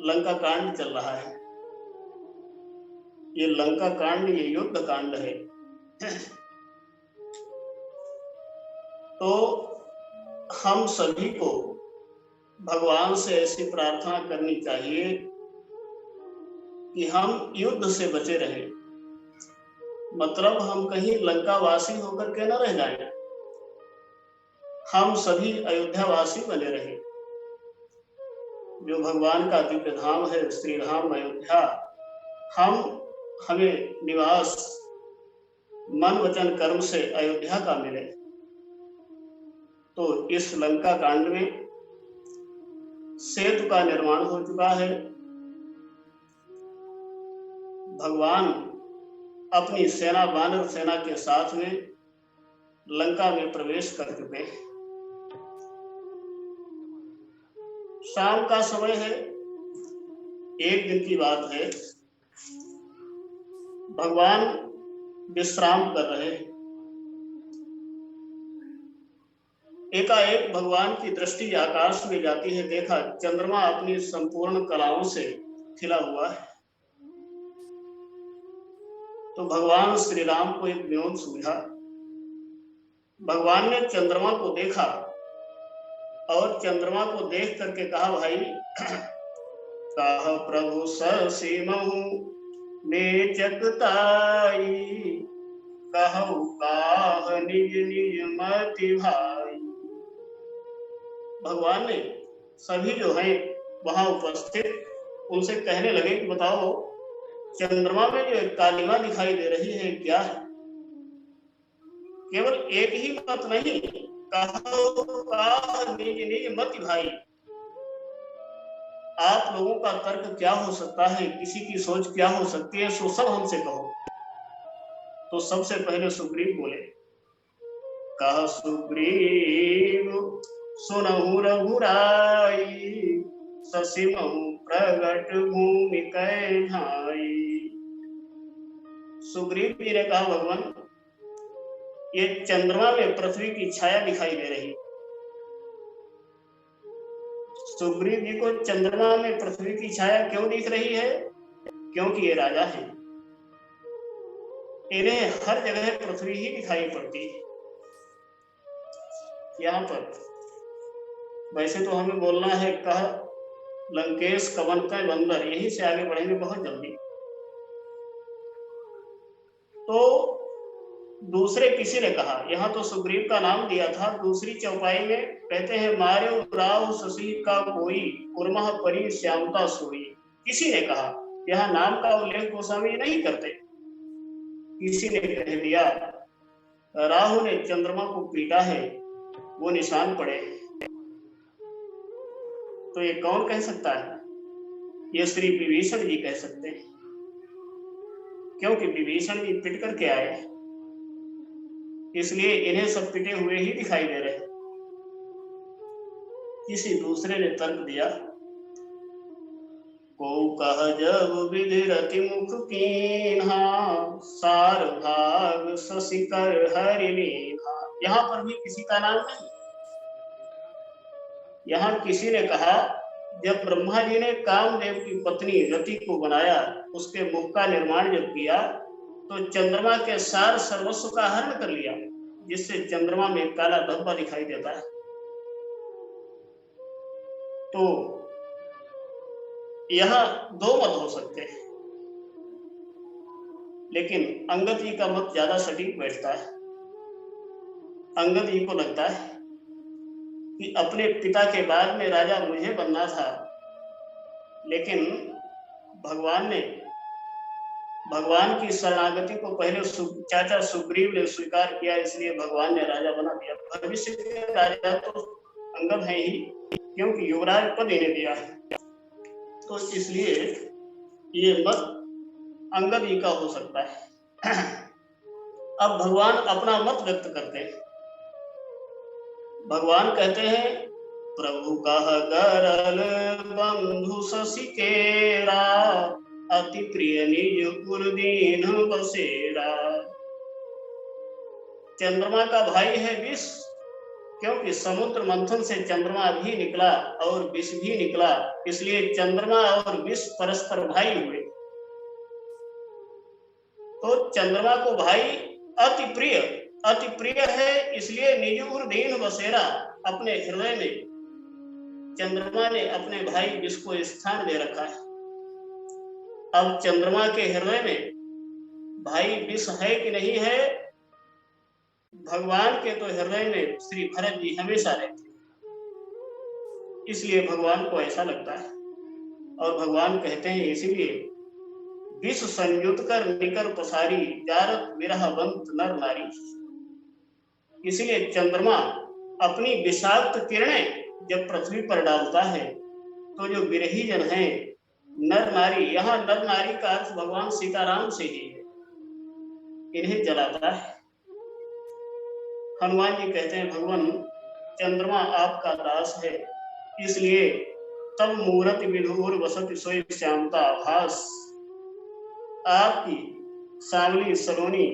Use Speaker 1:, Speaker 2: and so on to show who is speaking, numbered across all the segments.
Speaker 1: लंका कांड चल रहा है। ये लंका कांड, ये युद्ध कांड है। तो हम सभी को भगवान से ऐसी प्रार्थना करनी चाहिए कि हम युद्ध से बचे रहें। मतलब हम कहीं लंकावासी होकर के न रह जाएं, हम सभी अयोध्यावासी बने रहें। जो भगवान का दिव्य धाम है श्री राम अयोध्या, हमें निवास मन वचन कर्म से अयोध्या का मिले। तो इस लंका कांड में सेतु का निर्माण हो चुका है। भगवान अपनी सेना, वानर सेना के साथ में लंका में प्रवेश कर चुके हैं। शाम का समय है, एक दिन की बात है। भगवान विश्राम कर रहे हैं। एकाएक भगवान की दृष्टि आकाश में जाती है। देखा चंद्रमा अपनी संपूर्ण कलाओं से खिला हुआ है। तो भगवान श्री राम को एक विनोद सूझा। भगवान ने चंद्रमा को देखा और चंद्रमा को देख करके कहा, भाई कहा प्रभु ससीमहु नेचकताई, कहु काह निज निज मति भाई। भगवान ने सभी जो हैं वहां उपस्थित उनसे कहने लगे कि बताओ चंद्रमा में जो एक कालिमा दिखाई दे रही है क्या है? केवल एक ही मत नहीं, कहु काह निज निज मति भाई। आप लोगों का तर्क क्या हो सकता है, किसी की सोच क्या हो सकती है, सो सब हमसे कहो। तो सबसे पहले सुग्रीव बोले, कहा सुग्रीव सुनहु रघुराई, ससीमहु प्रगट भूमि कै भाई। सुग्रीव जी ने कहा, भगवान ये चंद्रमा में पृथ्वी की छाया दिखाई दे रही। सुग्रीव जी को चंद्रमा में पृथ्वी की छाया क्यों दिख रही है? क्योंकि ये राजा हैं, इन्हें हर जगह पृथ्वी ही दिखाई पड़ती है। यहाँ पर वैसे तो हमें बोलना है, कह लंकेश कवन कै बंदर, यहीं से आगे बढ़ेंगे बहुत जल्दी। तो दूसरे किसी ने कहा, यहाँ तो सुग्रीव का नाम दिया था, दूसरी चौपाई में कहते हैं मार्यो राव शशि का कोई, कुर्मः परि श्यामता सोई। किसी ने कहा, यहाँ नाम का उल्लेख गोस्वामी नहीं करते। किसी ने कह दिया राहु ने चंद्रमा को पीटा है, वो निशान पड़े। तो ये कौन कह सकता है? ये श्री विभीषण जी कह सकते हैं, क्योंकि विभीषण जी पिट करके आए, इसलिए इन्हें सब पिटे हुए ही दिखाई दे रहे। किसी दूसरे ने तर्क दिया, को कह जब विधि रति मुख कीन्हा, सार भाग शशि कर हरि लीन्हा। यहाँ पर भी किसी का नाम नहीं। यहाँ किसी ने कहा, जब ब्रह्मा जी ने कामदेव की पत्नी रति को बनाया, उसके मुख का निर्माण जब किया, तो चंद्रमा के सार सर्वस्व का हरण कर लिया। जिससे चंद्रमा में काला धब्बा दिखाई देता है। तो यहाँ दो मत हो सकते हैं, लेकिन अंगद जी का मत ज्यादा सटीक बैठता है। अंगद जी को लगता है कि अपने पिता के बाद में राजा मुझे बनना था, लेकिन भगवान की शरणागति को पहले चाचा सुग्रीव ने स्वीकार किया, इसलिए भगवान ने राजा बना दिया। भविष्य के राजा तो अंगद है ही, क्योंकि युवराज पद इन्हें दिया है, तो इसलिए ये मत अंगद ही का हो सकता है। अब भगवान अपना मत व्यक्त करते हैं। भगवान कहते हैं, प्रभु कह गरल बंधु शशि केरा, अति प्रिय निज उर्दीन बसेरा। चंद्रमा का भाई है विष, क्योंकि समुद्र मंथन से चंद्रमा भी निकला और विष भी निकला, इसलिए चंद्रमा और विष परस्पर भाई हुए। तो चंद्रमा को भाई अति प्रिय है, इसलिए निज उर्दीन बसेरा, अपने हृदय में चंद्रमा ने अपने भाई विष को स्थान दे रखा है। अब चंद्रमा के हृदय में भाई विष है कि नहीं है, भगवान के तो हृदय में श्री भरत जी हमेशा रहते, इसलिए भगवान को ऐसा लगता है। और भगवान कहते हैं, इसीलिए विष संयुत कर निकर पसारी, जारत विरह बंत नर नारी। इसलिए चंद्रमा अपनी विषाक्त किरणें जब पृथ्वी पर डालता है, तो जो विरही जन हैं, नर नारी, यहाँ नर नारी का अर्थ भगवान सीताराम से ही है, इन्हें जलाता है। हनुमान जी कहते हैं, भगवान चंद्रमा आपका दास है, इसलिए तब मूरत विधुर वसत सोई श्यामता भास। आपकी सांवली सलोनी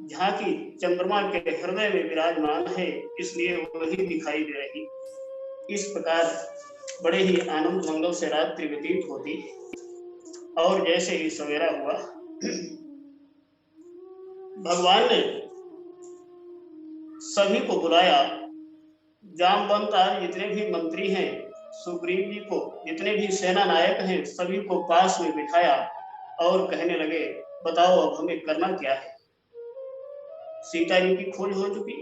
Speaker 1: झांकी चंद्रमा के हृदय में विराजमान है, इसलिए वही दिखाई दे रही। इस प्रकार बड़े ही आनंद मंगल से रात्रि व्यतीत होती, और जैसे ही सवेरा हुआ, भगवान ने सभी को बुलाया। जामवंत आदि जितने भी मंत्री हैं, सुग्रीव जी को, जितने भी सेना नायक हैं, सभी को पास में बिठाया और कहने लगे, बताओ अब हमें करना क्या है। सीता जी की खोज हो चुकी,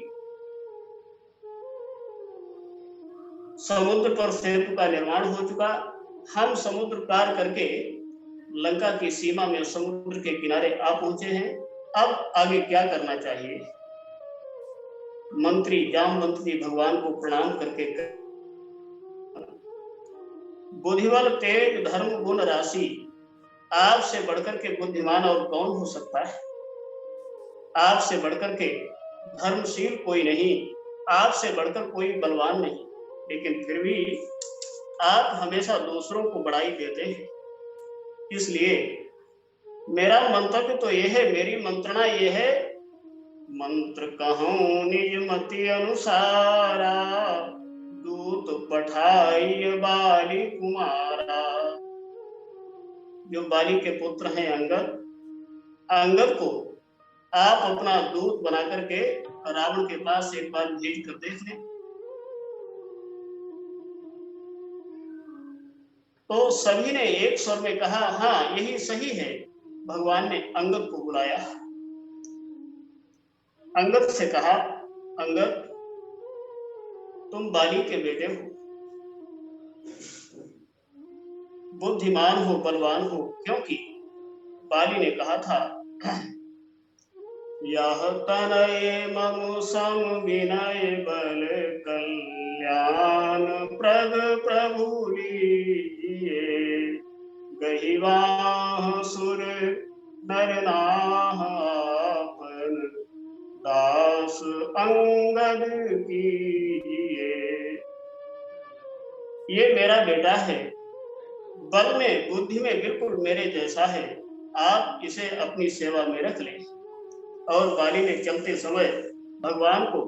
Speaker 1: समुद्र पर सेतु का निर्माण हो चुका, हम समुद्र पार करके लंका की सीमा में समुद्र के किनारे आ पहुंचे हैं। अब आगे क्या करना चाहिए। मंत्री जामवंत जी भगवान को प्रणाम करके, बुद्धिबल तेज धर्म गुण राशि, आपसे बढ़कर के बुद्धिमान और कौन हो सकता है। आपसे बढ़कर के धर्मशील कोई नहीं, आपसे बढ़कर कोई बलवान नहीं, लेकिन फिर भी आप हमेशा दूसरों को बड़ाई देते हैं। इसलिए मेरा मंतव्य तो यह है, मेरी मंत्रणा यह है, मंत्र कहूं निज मति अनुसारा, दूत पठाई बाली कुमारा। जो बाली के पुत्र हैं अंगद को आप अपना दूत बना करके रावण के पास एक बार भेज कर देख लें। तो सभी ने एक स्वर में कहा, हाँ यही सही है। भगवान ने अंगद को बुलाया, अंगद से कहा, अंगद तुम बाली के बेटे हो, बुद्धिमान हो, बलवान हो, क्योंकि बाली ने कहा था, यह तनय मम सम विनय बल कल्याण प्रग प्रभु लीजिए, गहिवाह सुर नर नाह आपन दास अंगद कीजिए। ये मेरा बेटा है, बल में बुद्धि में बिल्कुल मेरे जैसा है, आप इसे अपनी सेवा में रख लें। और बाली ने चलते समय भगवान को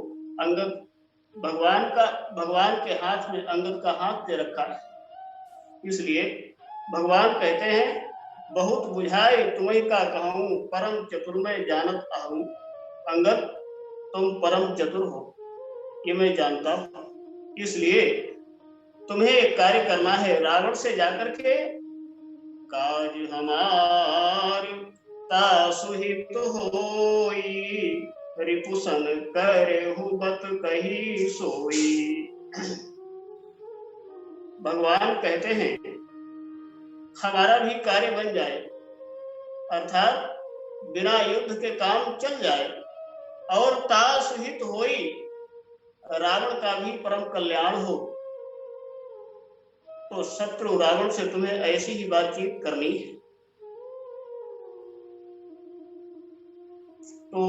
Speaker 1: भगवान के हाथ में अंगद का हाथ दे रखा है। इसलिए भगवान कहते हैं, बहुत बुझाए तुम्हें का कहूं, परम चतुर्मय जानत आहूं। अंगद तुम परम चतुर हो, ये मैं जानता हूं। इसलिए तुम्हें एक कार्य करना है, रावण से जाकर के काज हमार तासुहित होई, रिपुसन करहु बत कही सोई। भगवान कहते हैं हमारा भी कार्य बन जाए, अर्थात बिना युद्ध के काम चल जाए, और तासुहित होई, रावण का भी परम कल्याण हो। तो शत्रु रावण से तुम्हें ऐसी ही बातचीत करनी है। तो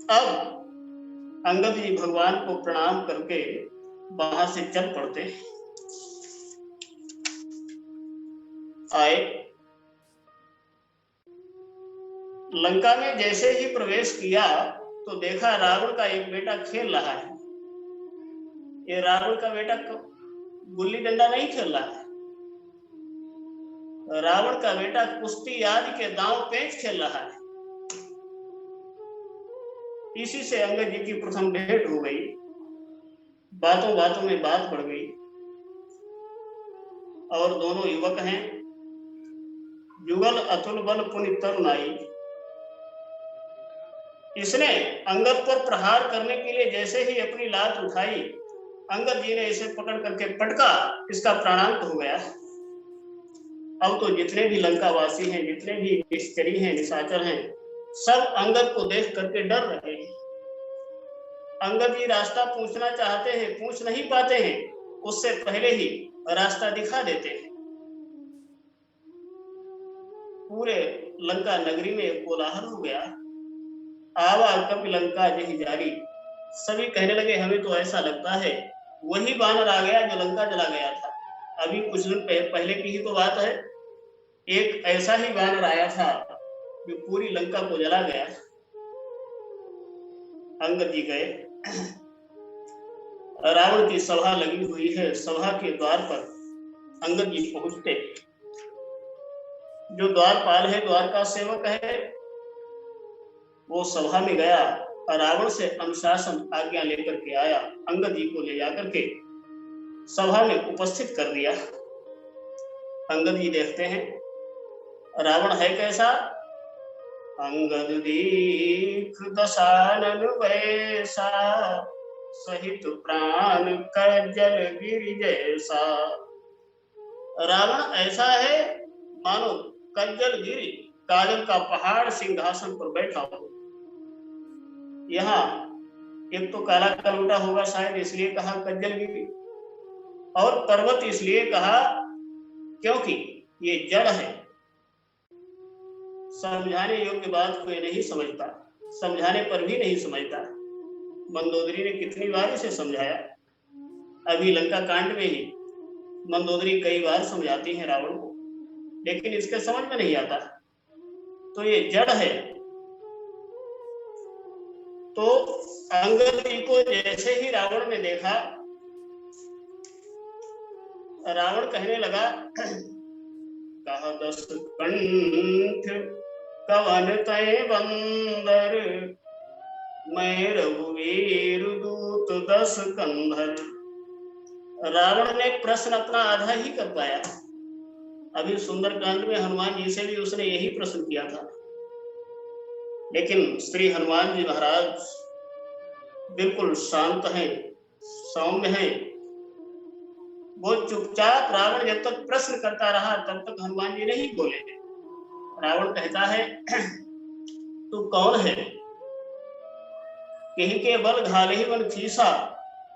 Speaker 1: अब अंगद जी भगवान को प्रणाम करके वहां से चल पड़ते आए। लंका में जैसे ही प्रवेश किया तो देखा रावण का एक बेटा खेल रहा है। ये रावण का बेटा गुल्ली डंडा नहीं खेल रहा है, रावण का बेटा कुश्ती आदि के दांव पेंच खेल रहा है। इसी से अंगद जी की प्रथम भेंट हो गई। बातों बातों में बात बढ़ गई, और दोनों युवक हैं, जुगल अतुल बल पुनि तरुणाई। इसने अंगद पर प्रहार करने के लिए जैसे ही अपनी लात उठाई, अंगद जी ने इसे पकड़ करके पटका, इसका प्राणांत हो गया। अब तो जितने भी लंकावासी हैं, जितने भी निश्चरी हैं, निशाचर हैं, सब अंगद को देख करके डर रहे हैं। अंगद जी रास्ता पूछना चाहते हैं, पूछ नहीं पाते हैं, उससे पहले ही रास्ता दिखा देते हैं। पूरे लंका नगरी में कोलाहल हो गया। आवा कपि लंका जही जारी। सभी कहने लगे हमें तो ऐसा लगता है वही बानर आ गया जो लंका जला गया था। अभी कुछ दिन पहले की ही तो बात है, एक ऐसा ही बानर आया था जो पूरी लंका को जला गया। अंगद जी गए, रावण की सभा लगी हुई है। सभा के द्वार पर अंगद जी पहुंचते। जो द्वारपाल है, द्वार का सेवक है, वो सभा में गया, रावण से अनुशासन आज्ञा लेकर के आया। अंगद जी को ले जाकर के सभा में उपस्थित कर दिया। अंगद जी देखते हैं रावण है कैसा। अंगद दीख दशानन वैसा, सहित प्राण कज्जल गिरि जैसा। रावण ऐसा है मानो कज्जल गिरि, काजल का पहाड़ सिंहासन पर बैठा हो। यहाँ एक तो काला कलूटा होगा शायद, इसलिए कहा कज्जल गिरि, और पर्वत इसलिए कहा क्योंकि ये जड़ है। समझाने योग्य बात कोई नहीं समझता, समझाने पर भी नहीं समझता। मंदोदरी ने कितनी बार इसे समझाया। अभी लंका कांड में ही मंदोदरी कई बार समझाती है रावण को, लेकिन इसके समझ में नहीं आता। तो ये जड़ है। तो अंगद जी को जैसे ही रावण ने देखा, रावण कहने लगा कहा दस कंठ कवन तय बंदर, मैं रघुवीर दूत दस कंधर। रावण ने प्रश्न अपना आधा ही कर पाया। अभी सुंदरकांड में हनुमान जी से भी उसने यही प्रश्न किया था, लेकिन श्री हनुमान जी महाराज बिल्कुल शांत हैं, सौम्य हैं। वो चुपचाप, रावण जब तक प्रश्न करता रहा तब तक हनुमान जी नहीं बोले। रावण कहता है तू कौन है। कहीं के बल घालहि मन खीसा,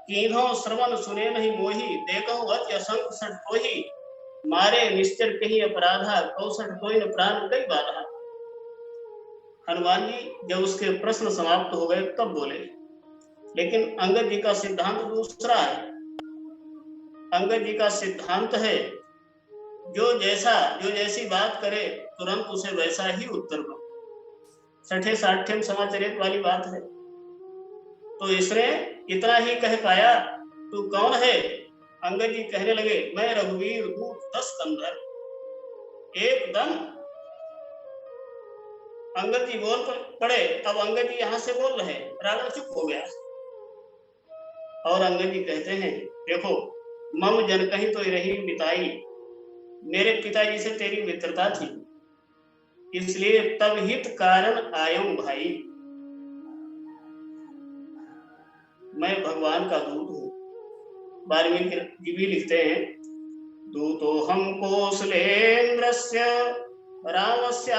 Speaker 1: कीन्हो श्रवण सुने नहीं मोही, देखो अति असंख सठ कोही, मारे निश्चर कहीं अपराधा, कौसठ कोई न प्राण कई बाधा। हनुमान जी जब उसके प्रश्न समाप्त हो गए तब बोले, लेकिन अंगद जी का सिद्धांत दूसरा है। अंगद जी का सिद्धांत है जो जैसी बात करे तुरंत उसे वैसा ही उत्तर दो। छठे साठ्यम समाचरित वाली बात है। तो इसने इतना ही कह पाया तू कौन है। अंगद जी कहने लगे मैं रघुवीर दूत दस कंधर। एकदम अंगद जी बोल पड़े। अब अंगद जी यहाँ से बोल रहे, रावण चुप हो गया। और अंगद जी कहते हैं, देखो मम जन कहीं तो रही मिताई, मेरे पिताजी से तेरी मित्रता थी, इसलिए तब हित कारण आयम भाई। मैं भगवान का दूत हूँ। वाल्मीकि जी भी लिखते हैं, दूतो हम कौशलेन्द्रस्य रामस्य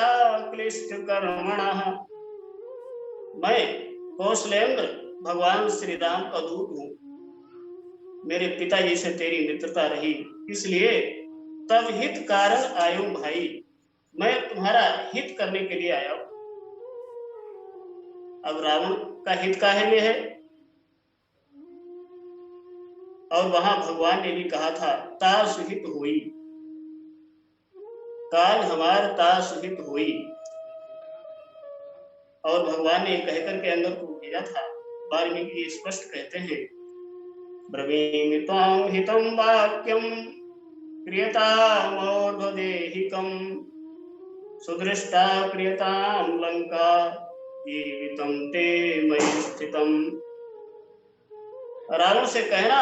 Speaker 1: क्लिष्ट कर्मणः। मैं कौशलेंद्र भगवान श्री राम का दूत हूँ, मेरे पिताजी से तेरी मित्रता रही, इसलिए तब हित कारण आयो भाई, मैं तुम्हारा हित करने के लिए आया हूं। अब रावण का हित काहे में है? और वहां भगवान ने भी कहा था, तार सुहित हुई, काल हमार तार सुहित हुई। और भगवान ने कहकर के अंगद को भेजा था। वाल्मीकि स्पष्ट कहते हैं, ब्रवीमि त्वां हितं वाक्यं क्रियतामोर्ध्वदेहिकं, सुदृष्टा क्रियतां लंका, जीवितं ते मयि स्थितम्। रावण से कहना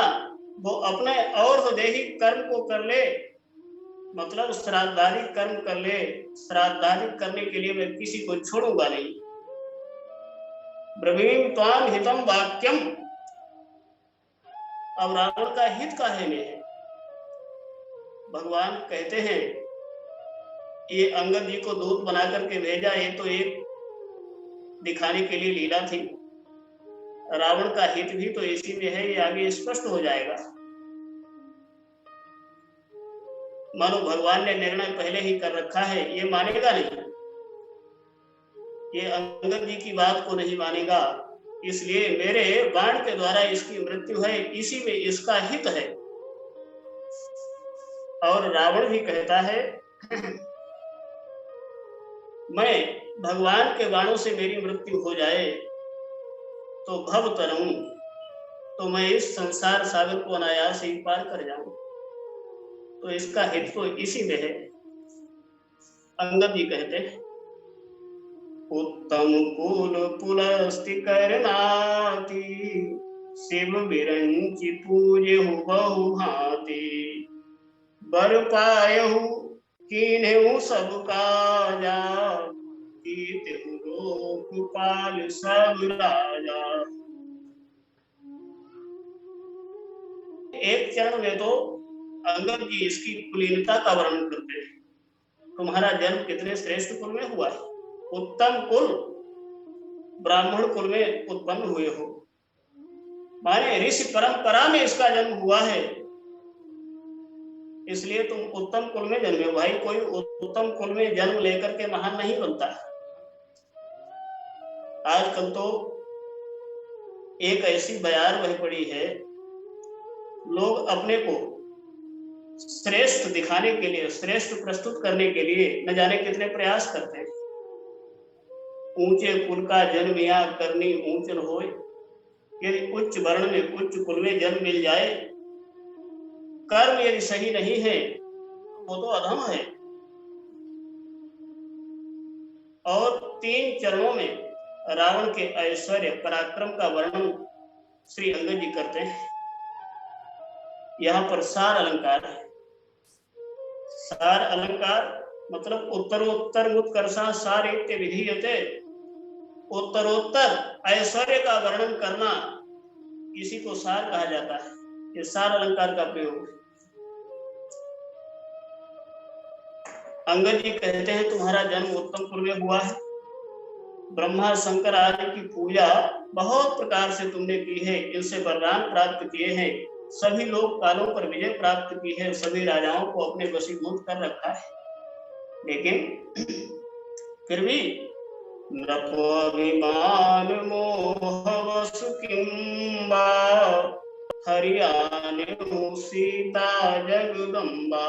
Speaker 1: वो अपने और्ध्वदेही कर्म को कर ले, मतलब श्राद्धादि कर्म कर ले। श्राद्धादि करने के लिए मैं किसी को छोड़ूंगा नहीं। ब्रवीमि त्वां हितं वाक्यम, अब रावण का हित काहे में है? भगवान कहते हैं, ये अंगद जी को दूत बना करके भेजा, ये तो एक दिखाने के लिए लीला थी। रावण का हित भी तो इसी में है, ये आगे स्पष्ट हो जाएगा। मानो भगवान ने निर्णय पहले ही कर रखा है, ये मानेगा नहीं, ये अंगद जी की बात को नहीं मानेगा, इसलिए मेरे बाण के द्वारा इसकी मृत्यु है, इसी में इसका हित है। और रावण भी कहता है, मैं भगवान के बाणों से मेरी मृत्यु हो जाए तो भव तरऊं, तो मैं इस संसार सागर को अनायास ही पार कर जाऊं, तो इसका हित तो इसी में है। अंगद जी कहते हैं, उत्तम कुल पुलस्ति करनाति, शिव विरंचि पूजहु बहु भांति, बर पायहु कीन्हु सब काजा, कीर्तिहु लोकपाल सब राजा। एक चरण में तो अंगद जी इसकी कुलीनता का वर्णन करते हैं। तुम्हारा जन्म कितने श्रेष्ठ कुल में हुआ है, उत्तम कुल, ब्राह्मण कुल में उत्पन्न हुए हो, माने ऋषि परंपरा में इसका जन्म हुआ है, इसलिए तुम उत्तम कुल में जन्मे हो। भाई कोई उत्तम कुल में जन्म लेकर के महान नहीं बनता। आजकल तो एक ऐसी बयार बह पड़ी है, लोग अपने को श्रेष्ठ दिखाने के लिए, श्रेष्ठ प्रस्तुत करने के लिए न जाने कितने प्रयास करते हैं। ऊंचे कुल का जन्म या करनी ऊंचन होए, यदि उच्च वर्ण में उच्च कुल में जन्म मिल जाए, कर्म यदि सही नहीं है वो तो अधम है। और 3 चरणों में रावण के ऐश्वर्य पराक्रम का वर्णन श्री अंगद जी करते हैं। यहाँ पर सार अलंकार है। सार अलंकार मतलब उत्तरोत्तर उत्कर्षा सार इत्य विधीयते, उत्तरोत्तर ऐश्वर्य का वर्णन करना, इसी को सार कहा जाता है। ये सार अलंकार का प्रयोग है। अंगद जी कहते हैं, तुम्हारा जन्म उत्तम कुल में हुआ है, ब्रह्मा शंकर आदि की पूजा बहुत प्रकार से तुमने की है, इनसे वरदान प्राप्त किए हैं, सभी लोग कालों पर विजय प्राप्त की है, सभी राजाओं को अपने वशीभूत कर रखा है, लेकिन फिर भी नृपोभिमान मोहवश किंबा, हरियाणे सीता जगदम्बा।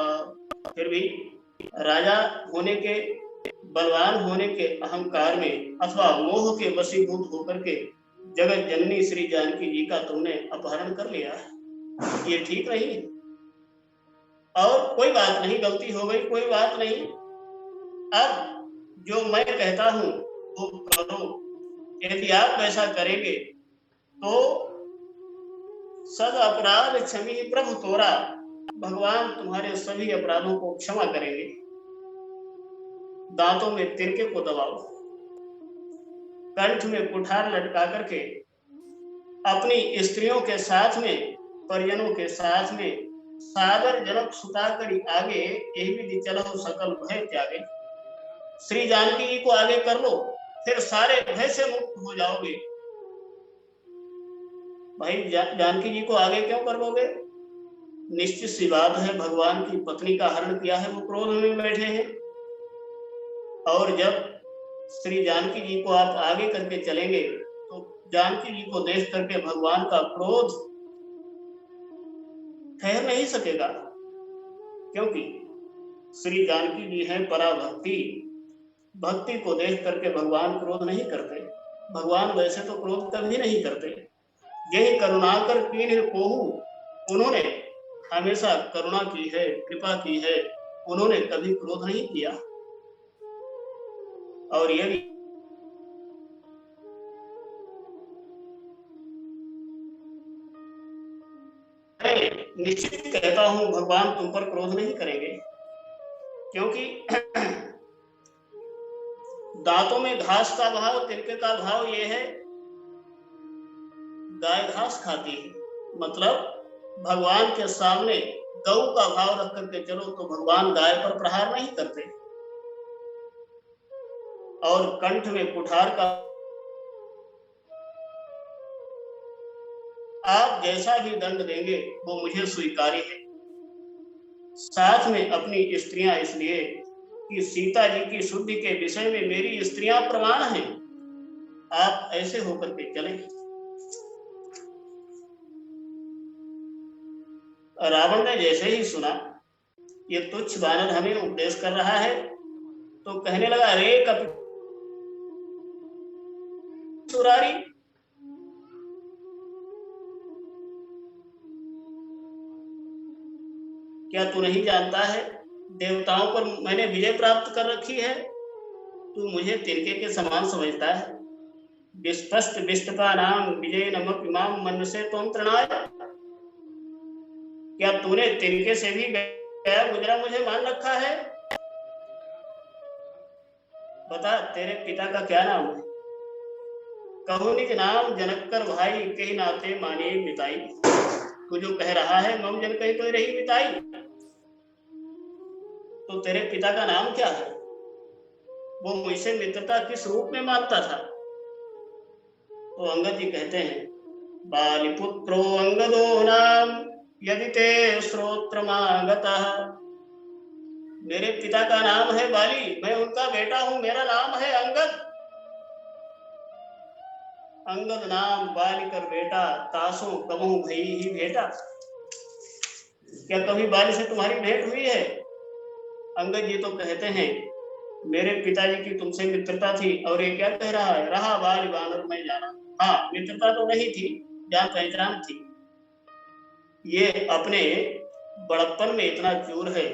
Speaker 1: फिर भी राजा होने के, बलवान होने के अहंकार में अथवा मोह के वशीभूत होकर के जगत जननी श्री जानकी जी का तुमने अपहरण कर लिया है, ये ठीक नहीं। और कोई बात नहीं, गलती हो गई, कोई बात नहीं। अब जो मैं कहता हूं वो करो। यदि आप ऐसा करेंगे तो सद अपराध क्षमी प्रभु तोरा, भगवान तुम्हारे सभी अपराधों को क्षमा करेंगे। दांतों में तिनके को दबाओ, कंठ में कुठार लटका करके अपनी स्त्रियों के साथ में, परिजनों के साथ में सागर जनक सुता करी आगे, यही विधि चलो सकल भय त्यागे। श्री जानकी जी को आगे कर लो, फिर सारे भय से मुक्त हो जाओगे। भाई जानकी जी को आगे क्यों करोगे? निश्चित सी बात है, भगवान की पत्नी का हरण किया है, वो क्रोध में बैठे हैं। और जब श्री जानकी जी को आप आगे करके चलेंगे तो जानकी जी को देख करके भगवान का क्रोध ठहर नहीं सकेगा, क्योंकि श्री जानकी जी हैं पराभक्ति। भक्ति को देख करके भगवान क्रोध नहीं करते। भगवान वैसे तो क्रोध कभी नहीं करते। यही करुणाकर कीन्ह कोहू, उन्होंने हमेशा करुणा की है, कृपा की है, उन्होंने कभी क्रोध नहीं किया। और यदि निश्चित कहता हूं भगवान तुम पर क्रोध नहीं करेंगे, क्योंकि दांतों में घास का भाव, तिनके का भाव ये है, गाय घास खाती है, मतलब भगवान के सामने गौ का भाव रख करके चलो तो भगवान गाय पर प्रहार नहीं करते। और कंठ में कुठार का, आप जैसा भी दंड देंगे वो मुझे स्वीकार्य है। साथ में अपनी स्त्रियां, इसलिए कि सीता जी की शुद्धि के विषय में मेरी स्त्रियां प्रमाण हैं। आप ऐसे होकर के चलें। रावण ने जैसे ही सुना ये तुच्छ वानर हमें उपदेश कर रहा है, तो कहने लगा, रे कपि सुरारी, क्या तू नहीं जानता है देवताओं पर मैंने विजय प्राप्त कर रखी है, तू मुझे तिनके के समान समझता है। विस्पष्ट विष्टपा नाम विजय नमक इमाम मन से तुम तृणाय, क्या तूने तिनके से भी गया गुजरा मुझे मान रखा है? बता तेरे पिता का क्या नाम है? कहो निज नाम जनक कर भाई, कही नाते माने बिताई। तू जो कह रहा है मम जन कही तो रही बिताई, तो तेरे पिता का नाम क्या है? वो मुझसे मित्रता किस रूप में मानता था? तो अंगद जी कहते हैं, बालिपुत्रो अंगदो नाम यदि ते श्रोत्रमागतः। मेरे पिता का नाम है बाली, मैं उनका बेटा हूं, मेरा नाम है अंगद। अंगद नाम बाली कर बेटा, तासों कमहु भई ही भेटा। क्या कभी बाली से तुम्हारी भेंट हुई है? अंगद जी तो कहते हैं, मेरे पिताजी की तुमसे मित्रता थी, और ये क्या कह रहा है, रहा बाली वानर में जाना। हाँ, मित्रता तो नहीं थी, जान पहचान थी। ये अपने बड़प्पन में इतना चूर है,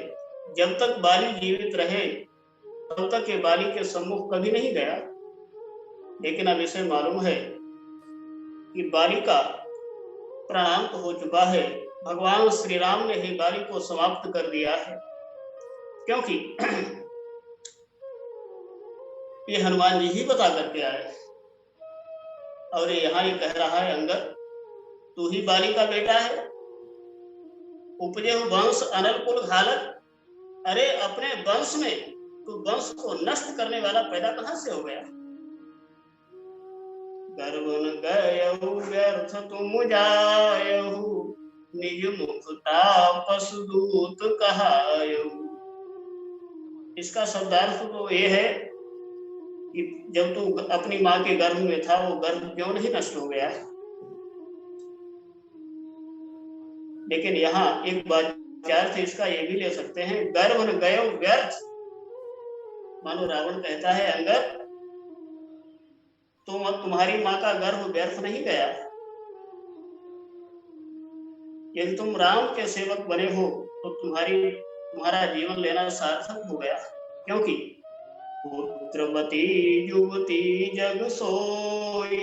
Speaker 1: जब तक बाली जीवित रहे तब तक ये बाली के सम्मुख कभी नहीं गया। लेकिन अब इसे मालूम है कि बाली का प्राणांत हो चुका है, भगवान श्री राम ने ही बाली को समाप्त कर दिया है, क्योंकि ये हनुमान जी ही बता करके आए। और यहाँ ये कह रहा है, अंगद तू ही बाली का बेटा है, उपजे वंश अनल कुल घालक। अरे अपने वंश में तू वंश को नष्ट करने वाला पैदा कहां से हो गया? गर्वन गयहु व्यर्थ तुम जायहु, निज मुख तापस दूत कहायहु। इसका शब्दार्थ तो ये है कि जब तू अपनी माँ के गर्भ में था, वो गर्भ क्यों नहीं नष्ट हो गया? लेकिन यहाँ एक वाच्यार्थ इसका ये भी ले सकते हैं, गर्भ न गयो व्यर्थ। मानो रावण कहता है, अंगद तुम्हारी माँ का गर्भ व्यर्थ नहीं गया। यदि तुम राम के सेवक बने हो तो तुम्हारा जीवन लेना सार्थक हो गया, क्योंकि पुत्रवती युवती जग सोई,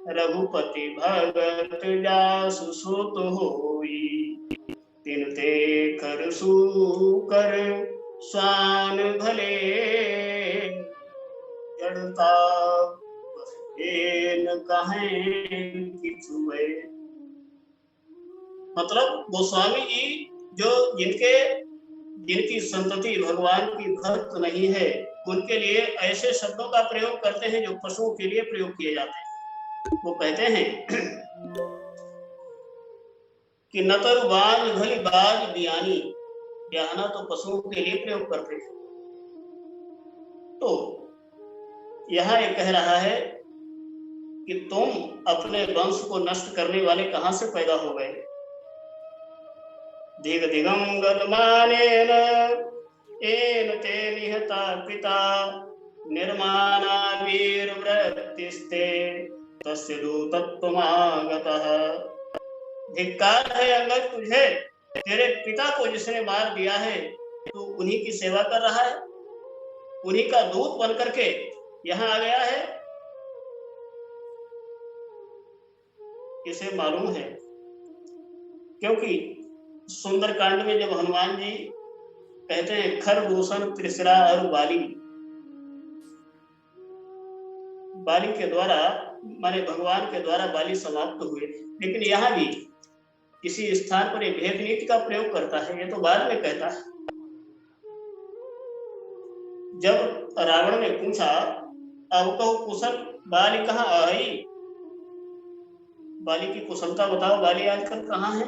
Speaker 1: रघुपति भगत जासु सुत होई। तिन ते कर सूकर स्वान भले, जड़ता न कहें किछु है। मतलब गोस्वामी जी जो जिनकी संतति भगवान की भक्त नहीं है, उनके लिए ऐसे शब्दों का प्रयोग करते हैं जो पशुओं के लिए प्रयोग किए जाते हैं। वो कहते हैं कि नतर बाज भली बाज बियानी, ब्याहना तो पशुओं के लिए प्रयोग करते हैं। तो यहाँ ये कह रहा है कि तुम अपने वंश को नष्ट करने वाले कहां से पैदा हो गए। दिग दिगम गदमानेन एन ते निहता पिता, निर्माना वीर वृत्तिस्ते तस्य दूतत्वमागतः। धिक्कार है अंगद तुझे, तेरे पिता को जिसने मार दिया है तू उन्हीं की सेवा कर रहा है, उन्हीं का दूत बन करके यहाँ आ गया है। इसे मालूम है क्योंकि सुंदरकांड में जब हनुमान जी कहते हैं खरदूषण त्रिशरा और बाली के द्वारा माने भगवान के द्वारा बाली समाप्त हुए, लेकिन यहाँ भी इसी स्थान पर एक भेद नीति का प्रयोग करता है। ये तो बाद में कहता है। जब रावण ने पूछा अब कहो कुशल बाली कहाँ आई, बाली की कुशलता बताओ, बाली आजकल कहाँ है।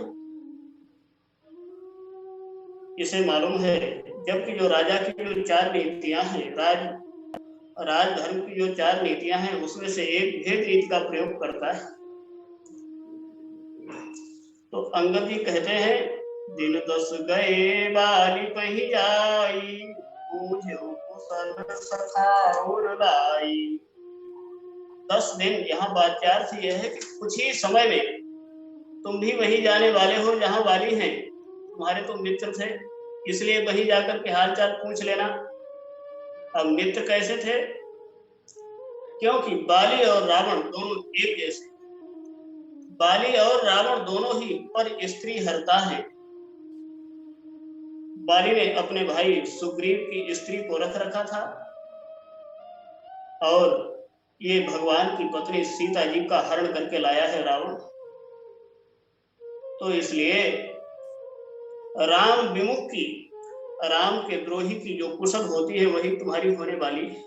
Speaker 1: इसे मालूम है जबकि जो राजा की जो 4 नीतियां हैं, राजधर्म की जो 4 नीतियां हैं, उसमें से एक भेद नीति का प्रयोग करता है। तो अंगद जी कहते हैं दिन 10 गए बाली पही जाई, पूछो कुशल सखा और लाई। 10 दिन यहाँ बातचार से यह है कि कुछ ही समय में तुम भी वही जाने वाले हो जहाँ बाली हैं। तुम्हारे तो मित्र थे, इसलिए वहीं जाकर के हालचाल पूछ लेना। अब मित्र कैसे थे, क्योंकि बाली और रावण दोनों एक जैसे, बाली और रावण दोनों ही पर स्त्री हरता है। बाली ने अपने भाई सुग्रीव की स्त्री को रख रखा था और ये भगवान की पत्नी सीता जी का हरण करके लाया है रावण। तो इसलिए राम विमुख की, राम के द्रोही की जो कुशल होती है वही तुम्हारी होने वाली है।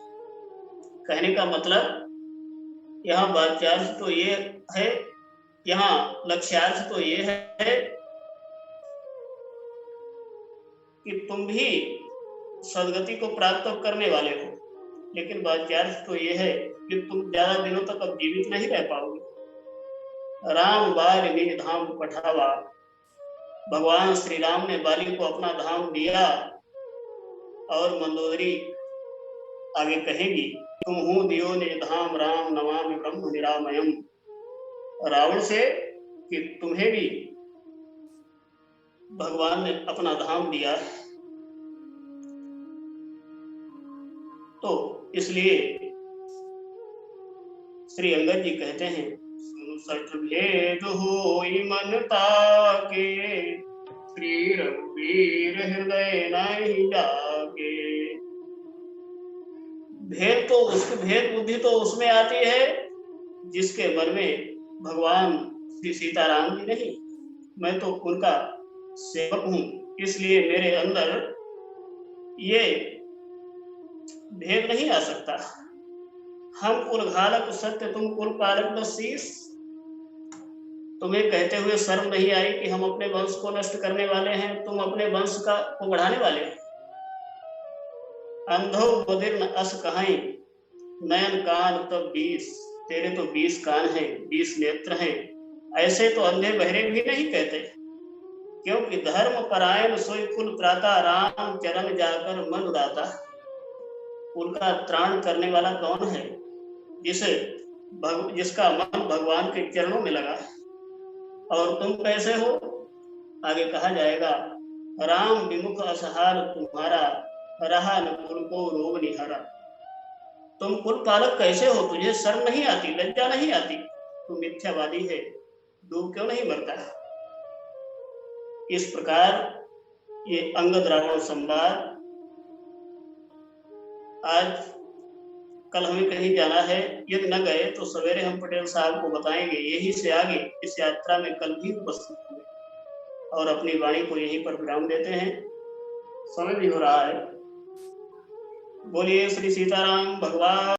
Speaker 1: कहने का मतलब यहाँ वाच्यार्थ तो ये है, यहाँ लक्ष्यार्थ तो ये है कि तुम भी सदगति को प्राप्त करने वाले हो, लेकिन वाच्यार्थ तो ये है कि तुम ज्यादा दिनों तक अब जीवित नहीं रह पाओगे। राम बाल निज धाम पठावा, भगवान श्री राम ने बाली को अपना धाम दिया और मंदोदरी आगे कहेगी तुम हूं दियो निज धाम राम नमामि ब्रह्म निरामयम, रावण से कि तुम्हें भी भगवान ने अपना धाम दिया है। तो इसलिए श्री अंगद जी कहते हैं सुनु सठ भेद होई मन ताके, श्री रघुवीर हृदय नहीं जाके। भेद तो उसकी भेद बुद्धि तो उसमें आती है जिसके मन में भगवान श्री सीताराम जी नहीं, मैं तो उनका सेवक हूं, इसलिए मेरे अंदर ये भेद नहीं आ सकता। हम कुल घालक सत्य तुम कुल पालक बसीस, तुम्हें कहते हुए शर्म नहीं आई कि हम अपने वंश को नष्ट करने वाले हैं, तुम अपने वंश को बढ़ाने वाले हैं। अंधो बदिर न अस कहाई, नयन कान तब 20, तेरे तो 20 कान हैं, 20 नेत्र हैं, ऐसे तो अंधे बहरे भी नहीं कहते। क्योंकि धर्म परायण सोई कुल त्राता, राम चरण जाकर मन उदाता। उनका त्राण करने वाला कौन है, जिसका मन भगवान के चरणों में लगा। और तुम कैसे हो, आगे कहा जाएगा राम विमुख असहार तुम्हारा, रहा न कुल को रोग निहारा। तुम कुल पालक कैसे हो, तुझे शर्म नहीं आती, लज्जा नहीं आती, तू मिथ्यावादी है, डूब क्यों नहीं मरता। इस प्रकार ये अंगद रावण संवाद। आज कल हमें कहीं जाना है, यदि न गए तो सवेरे हम पटेल साहब को बताएंगे, यहीं से आगे इस यात्रा में कल भी उपस्थित होंगे और अपनी वाणी को यहीं पर विराम देते हैं। समय भी हो रहा है। बोलिए श्री सीताराम भगवान